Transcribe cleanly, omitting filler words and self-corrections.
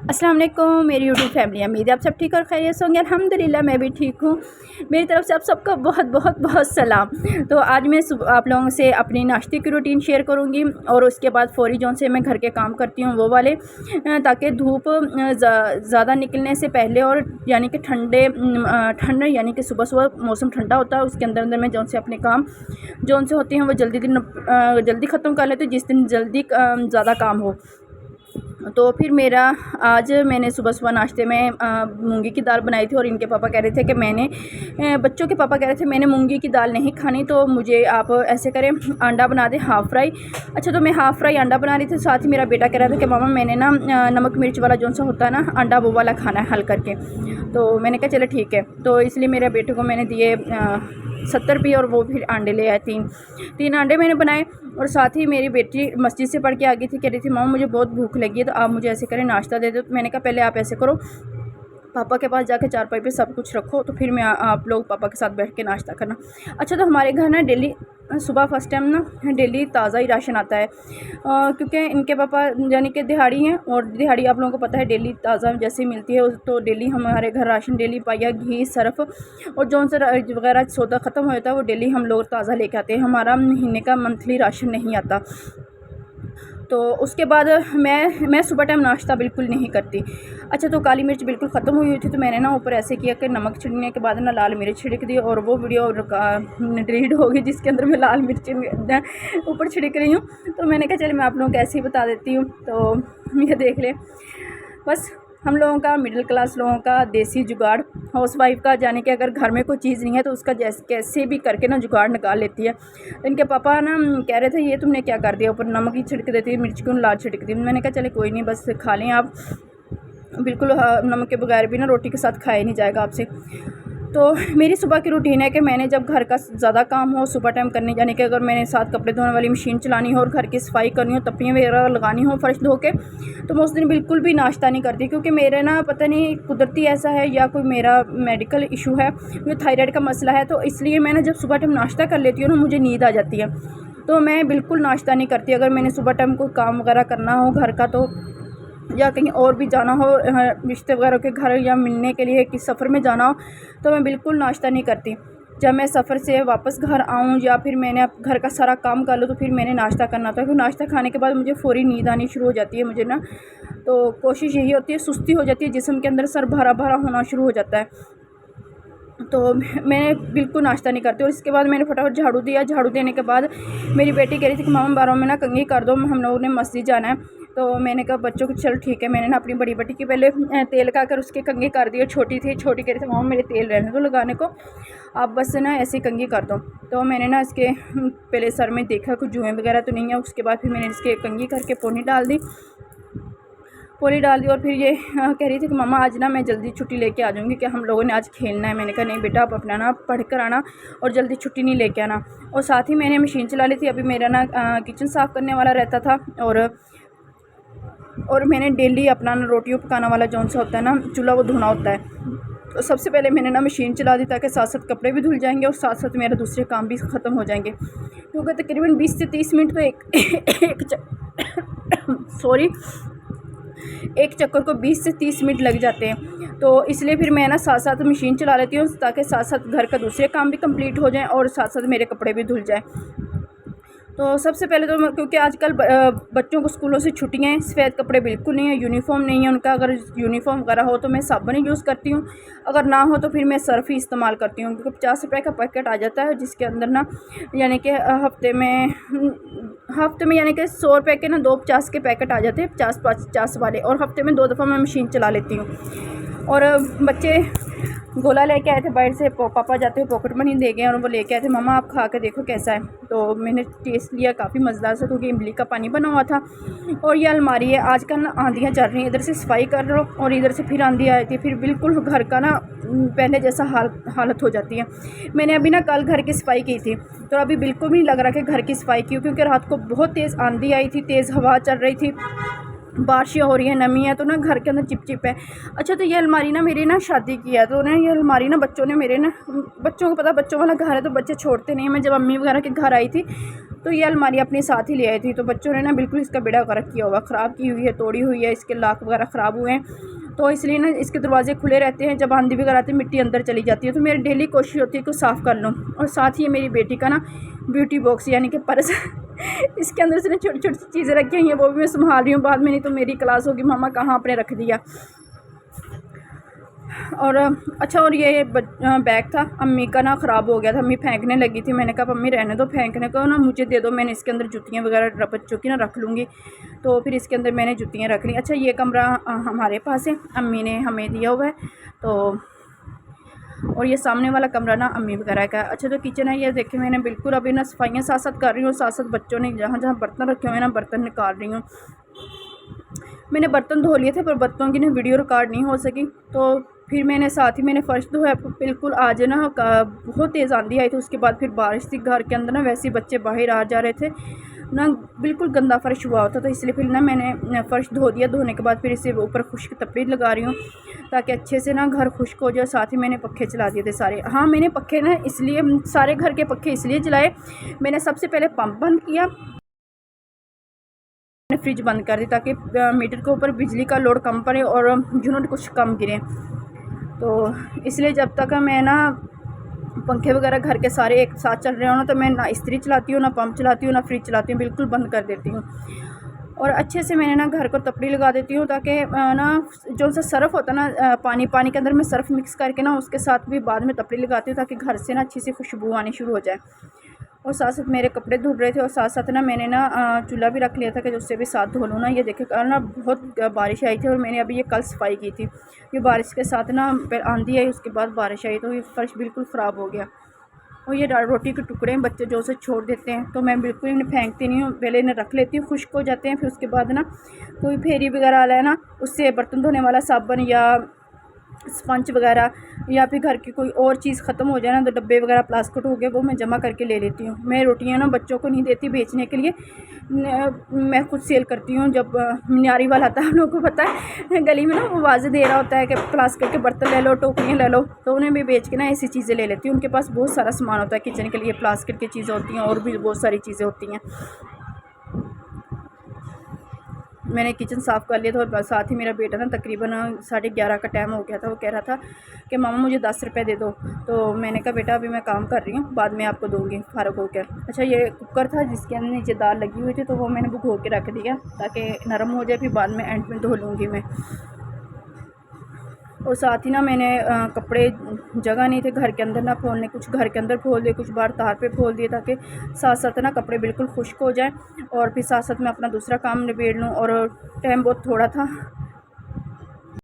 अस्सलाम वालेकुम मेरी यूट्यूब फैमिली। उम्मीद है आप सब ठीक और खैरियत से होंगे। अल्हम्दुलिल्लाह मैं भी ठीक हूँ। मेरी तरफ से आप सबका बहुत बहुत बहुत सलाम। तो आज मैं आप लोगों से अपनी नाश्ते की रूटीन शेयर करूँगी और उसके बाद फ़ौरी जौन से मैं घर के काम करती हूँ वो वाले, ताकि धूप ज़्यादा निकलने से पहले और यानी कि ठंड यानी कि सुबह सुबह मौसम ठंडा होता है, उसके अंदर अंदर मैं जौन से अपने काम जौन से होते हैं वो जल्दी ख़त्म कर लेती हूँ, जिस दिन जल्दी ज़्यादा काम हो। तो फिर मेरा आज मैंने सुबह सुबह नाश्ते में मूंगी की दाल बनाई थी और इनके पापा कह रहे थे कि बच्चों के पापा कह रहे थे मैंने मूंगी की दाल नहीं खानी, तो मुझे आप ऐसे करें अंडा बना दें हाफ़ फ्राई। अच्छा, तो मैं हाफ़ फ्राई अंडा बना रही थी, साथ ही मेरा बेटा कह रहा था कि मामा मैंने ना नमक मिर्च वाला जौन सा होता है ना अंडा वो वाला खाना है हल करके। तो मैंने कहा चलो ठीक है, तो इसलिए मेरे बेटे को मैंने दिए 70 रुपये और वो फिर अंडे ले आए, तीन अंडे मैंने बनाए। और साथ ही मेरी बेटी मस्जिद से पढ़ के आ गई थी, कह रही थी मामा मुझे बहुत भूख लगी है, तो आप मुझे ऐसे करें नाश्ता दे दो। तो मैंने कहा पहले आप ऐसे करो, पापा के पास जाके चारपाई पे सब कुछ रखो, तो फिर मैं आप लोग पापा के साथ बैठ के नाश्ता करना। अच्छा, तो हमारे घर ना डेली सुबह फर्स्ट टाइम ना डेली ताज़ा ही राशन आता है, क्योंकि इनके पापा यानी कि दिहाड़ी हैं और दिहाड़ी आप लोगों को पता है डेली ताज़ा जैसे मिलती है, तो डेली हमारे घर राशन डेली पाइया घी सर्फ और जौन सा वगैरह सौदा ख़त्म हो जाता है वो डेली हम लोग ताज़ा लेके आते हैं। हमारा महीने का मंथली राशन नहीं आता। तो उसके बाद मैं सुबह टाइम नाश्ता बिल्कुल नहीं करती। अच्छा, तो काली मिर्च बिल्कुल ख़त्म हुई थी, तो मैंने ना ऊपर ऐसे किया कि नमक छिड़कने के बाद ना लाल मिर्च छिड़क दी और वो वीडियो डिलीट हो गई जिसके अंदर मैं लाल मिर्च ऊपर छिड़क रही हूँ। तो मैंने कहा चलिए मैं आप लोगों को ऐसे ही बता देती हूँ, तो ये देख लें। बस हम लोगों का मिडिल क्लास लोगों का देसी जुगाड़, हाउसवाइफ का, जाने कि अगर घर में कोई चीज़ नहीं है तो उसका कैसे भी करके ना जुगाड़ निकाल लेती है। इनके पापा ना कह रहे थे ये तुमने क्या कर दिया, ऊपर नमक ही छिड़क देती है, मिर्च क्यों लाल छिड़क दी। मैंने कहा चले कोई नहीं, बस खा लें आप, बिल्कुल नमक के बगैर भी ना रोटी के साथ खाया नहीं जाएगा आपसे। तो मेरी सुबह की रूटीन है कि मैंने जब घर का ज़्यादा काम हो सुबह टाइम करने जाने के, अगर मैंने साथ कपड़े धोने वाली मशीन चलानी हो और घर की सफाई करनी हो, तप्पियाँ वगैरह लगानी हो फर्श धो के, तो मैं उस दिन बिल्कुल भी नाश्ता नहीं करती, क्योंकि मेरे ना पता नहीं कुदरती ऐसा है या कोई मेरा मेडिकल इशू है, मुझे थायराइड का मसला है, तो इसलिए मैं ना जब सुबह टाइम नाश्ता कर लेती हूँ ना मुझे नींद आ जाती है, तो मैं बिल्कुल नाश्ता नहीं करती। अगर मैंने सुबह टाइम कोई काम वगैरह करना हो घर का, तो या कहीं और भी जाना हो रिश्ते वगैरह के घर या मिलने के लिए किस सफ़र में जाना हो, तो मैं बिल्कुल नाश्ता नहीं करती। जब मैं सफ़र से वापस घर आऊँ या फिर मैंने घर का सारा काम कर लूँ तो फिर मैंने नाश्ता करना होता है, क्योंकि नाश्ता खाने के बाद मुझे फ़ौरी नींद आनी शुरू हो जाती है मुझे ना, तो कोशिश यही होती है, सुस्ती हो जाती है, जिस्म के अंदर सर भरा भरा होना शुरू हो जाता है, तो मैं बिल्कुल नाश्ता नहीं करती। और इसके बाद मैंने फटाफट झाड़ू दिया। झाड़ू देने के बाद मेरी बेटी कह रही थी कि मामा 12 में ना कंघी कर दो, हम लोगों ने मस्जिद जाना है। तो मैंने कहा बच्चों को चल ठीक है, मैंने ना अपनी बड़ी बेटी की पहले तेल का कर उसके कंघी कर दिए। छोटी थी, छोटी कह रही थी मामा मेरे तेल रहने दो लगाने को, आप बस ना ऐसे कंघी कर दो। तो मैंने ना इसके पहले सर में देखा कुछ जुएँ वगैरह तो नहीं है, उसके बाद फिर मैंने इसके कंघी करके पोनी डाल दी और फिर ये कह रही थी कि मामा आज ना मैं जल्दी छुट्टी लेके आ जाऊँगी, कि हम लोगों ने आज खेलना है। मैंने कहा नहीं बेटा आप अपना ना पढ़ कर आना और जल्दी छुट्टी नहीं लेके आना। और साथ ही मैंने मशीन चला ली थी, अभी मेरा ना किचन साफ़ करने वाला रहता था, और मैंने डेली अपना ना रोटियों पकाना वाला जौन सा होता है ना चूल्हा वो धोना होता है। तो सबसे पहले मैंने ना मशीन चला दी, ताकि साथ साथ कपड़े भी धुल जाएंगे और साथ साथ मेरे दूसरे काम भी ख़त्म हो जाएंगे, क्योंकि तकरीबन 20 से 30 मिनट तो एक चक्कर को 20 से 30 मिनट लग जाते हैं। तो इसलिए फिर मैं ना साथ साथ मशीन चला लेती हूँ, ताकि साथ साथ घर का दूसरे काम भी कंप्लीट हो जाएं और साथ साथ मेरे कपड़े भी धुल जाएं। तो सबसे पहले तो क्योंकि आजकल बच्चों को स्कूलों से छुट्टियां हैं, सफ़ेद कपड़े बिल्कुल नहीं है, यूनिफॉर्म नहीं है उनका। अगर यूनिफॉर्म वगैरह हो तो मैं साबुन ही यूज़ करती हूँ, अगर ना हो तो फिर मैं सर्फ़ ही इस्तेमाल करती हूँ, क्योंकि 50 रुपये का पैकेट आ जाता है, जिसके अंदर ना यानी कि हफ्ते में यानी कि 100 रुपये के ना 2 50 के पैकेट आ जाते हैं, 50 वाले, और हफ्ते में 2 दफ़ा मैं मशीन चला लेती हूँ। और बच्चे गोला लेके आए थे बाहर से, पापा जाते हुए पॉकेट मनी दे गए और वो लेके आए थे, मामा आप खा के देखो कैसा है। तो मैंने टेस्ट लिया, काफ़ी मज़ेदार सा, क्योंकि इमली का पानी बना हुआ था। और ये अलमारी है, आजकल ना आंधियाँ चल रही हैं, इधर से सफाई कर लो और इधर से फिर आंधी आई थी, फिर बिल्कुल घर का ना पहले जैसा हालत हो जाती है। मैंने अभी ना कल घर की सफाई की थी, तो अभी बिल्कुल भी नहीं लग रहा कि घर की सफाई की, क्योंकि रात को बहुत तेज़ आंधी आई थी, तेज़ हवा चल रही थी, बारिश हो रही है, नमी है, तो ना घर के अंदर चिपचिप है। अच्छा, तो ये अलमारी ना मेरी ना शादी की है, तो ना ये अलमारी ना बच्चों ने मेरे ना, बच्चों को पता बच्चों वाला घर है तो बच्चे छोड़ते नहीं हैं। मैं जब अम्मी वगैरह के घर आई थी तो ये अलमारी अपने साथ ही ले आई थी। तो बच्चों ने ना बिल्कुल इसका बेड़ा गर्क किया हुआ, ख़राब की हुई है, तोड़ी हुई है, इसके लॉक वगैरह ख़राब हुए हैं। तो इसलिए ना इसके दरवाजे खुले रहते हैं, जब आंधी वगैरह आती है मिट्टी अंदर चली जाती है। तो मेरी डेली कोशिश होती है कि साफ़ कर लूँ। और साथ ही मेरी बेटी का ना ब्यूटी बॉक्स यानी कि पर्स इसके अंदर से ना छोटी छोटी चीज़ें रखी हुई हैं, वो भी मैं संभाल रही हूँ। बाद में नहीं तो मेरी क्लास होगी, मामा कहाँ आपने रख दिया। और अच्छा, और ये बैग था अम्मी का ना ख़राब हो गया था, अम्मी फेंकने लगी थी। मैंने कहा अम्मी रहने दो, फेंकने को ना मुझे दे दो, मैंने इसके अंदर जुतियाँ वगैरह बच्चों की ना रख लूँगी। तो फिर इसके अंदर मैंने जुतियाँ रख ली। अच्छा, ये कमरा हमारे पास है, अम्मी ने हमें दिया हुआ है। तो और ये सामने वाला कमरा ना अम्मी वगैरह का है। अच्छा, तो किचन है, ये देखिए मैंने बिल्कुल अभी ना सफाइयाँ साथ साथ कर रही हूँ, साथ साथ बच्चों ने जहाँ जहाँ बर्तन रखे हुए हैं ना बर्तन निकाल रही हूँ। मैंने बर्तन धो लिए थे पर बर्तनों की ना वीडियो रिकॉर्ड नहीं हो सकी। तो फिर मैंने साथ ही मैंने फ़र्श धोया बिल्कुल। आज ना बहुत तेज़ आंधी आई थी, उसके बाद फिर बारिश थी घर के अंदर ना, वैसे ही बच्चे बाहर आ जा रहे थे ना, बिल्कुल गंदा फ़र्श हुआ होता। तो इसलिए फिर ना मैंने फ़र्श धो दिया। धोने के बाद फिर इसे ऊपर खुश्क तपड़ी लगा रही हूँ ताकि अच्छे से ना घर खुश्क हो जाए। साथ ही मैंने पक्खे चला दिए थे सारे। हाँ, मैंने पक्खे ना इसलिए सारे घर के पक्खे इसलिए चलाए, मैंने सबसे पहले पंप बंद किया, फ्रिज बंद कर दी ताकि मीटर के ऊपर बिजली का लोड कम पड़े और यूनिट कुछ कम गिरे। तो इसलिए जब तक मैं ना पंखे वगैरह घर के सारे एक साथ चल रहे हो ना, तो मैं ना इस्त्री चलाती हूँ, ना पंप चलाती हूँ, ना फ्रिज चलाती हूँ, बिल्कुल बंद कर देती हूँ। और अच्छे से मैंने ना घर को तपड़ी लगा देती हूँ ताकि ना जो सा सर्फ़ होता है ना पानी के अंदर मैं सर्फ़ मिक्स करके ना उसके साथ भी बाद में तपड़ी लगाती हूँ ताकि घर से ना अच्छी सी खुशबू आनी शुरू हो जाए। और साथ साथ मेरे कपड़े धुल रहे थे और साथ साथ ना मैंने ना चूल्हा भी रख लिया था कि उससे भी साथ धो लूँ ना। ये देखिए कल ना बहुत बारिश आई थी और मैंने अभी ये कल सफाई की थी। ये बारिश के साथ ना आंधी आई, उसके बाद बारिश आई, तो ये फर्श बिल्कुल ख़राब हो गया। और ये रोटी के टुकड़े बच्चे जो से छोड़ देते हैं, तो मैं बिल्कुल इन्हें फेंकती नहीं हूँ, पहले इन्हें रख लेती हूँ, खुश्क हो जाते हैं। फिर उसके बाद ना कोई फेरी वगैरह वाला है ना, उससे बर्तन धोने वाला साबुन या स्पंज वगैरह या फिर घर की कोई और चीज़ ख़त्म हो जाए ना, तो डब्बे वगैरह प्लास्टिक हो गए वो मैं जमा करके ले लेती हूँ। मैं रोटियाँ ना बच्चों को नहीं देती बेचने के लिए, मैं खुद सेल करती हूँ। जब न्यारी वाला आता है, हम लोगों को पता है गली में ना वो आवाज़ दे रहा होता है कि प्लास्टिक के बर्तन ले लो, टोकरियाँ ले लो, तो उन्हें भी बेच के ना ऐसी चीज़ें ले लेती हूँ। उनके पास बहुत सारा सामान होता है किचन के लिए, प्लास्टिक की चीज़ें होती हैं और भी बहुत सारी चीज़ें होती हैं। मैंने किचन साफ़ कर लिया था और साथ ही मेरा बेटा ना तकरीबन 11:30 का टाइम हो गया था। वो कह रहा था कि मामा मुझे 10 रुपये दे दो। तो मैंने कहा बेटा अभी मैं काम कर रही हूँ, बाद में आपको दूँगी फ़ारग होकर। अच्छा, ये कुकर था जिसके अंदर नीचे दाल लगी हुई थी, तो वो मैंने भिगो के रख दिया ताकि नरम हो जाए, फिर बाद में एंड में धो लूँगी मैं। और साथ ही ना मैंने कपड़े जगह नहीं थे घर के अंदर ना फोलने, कुछ घर के अंदर फोल दिए, कुछ बाहर तार पे फोल दिए ताकि साथ साथ ना कपड़े बिल्कुल खुश्क हो जाए और फिर साथ साथ मैं अपना दूसरा काम निबेड़ लूँ। और टाइम बहुत थोड़ा था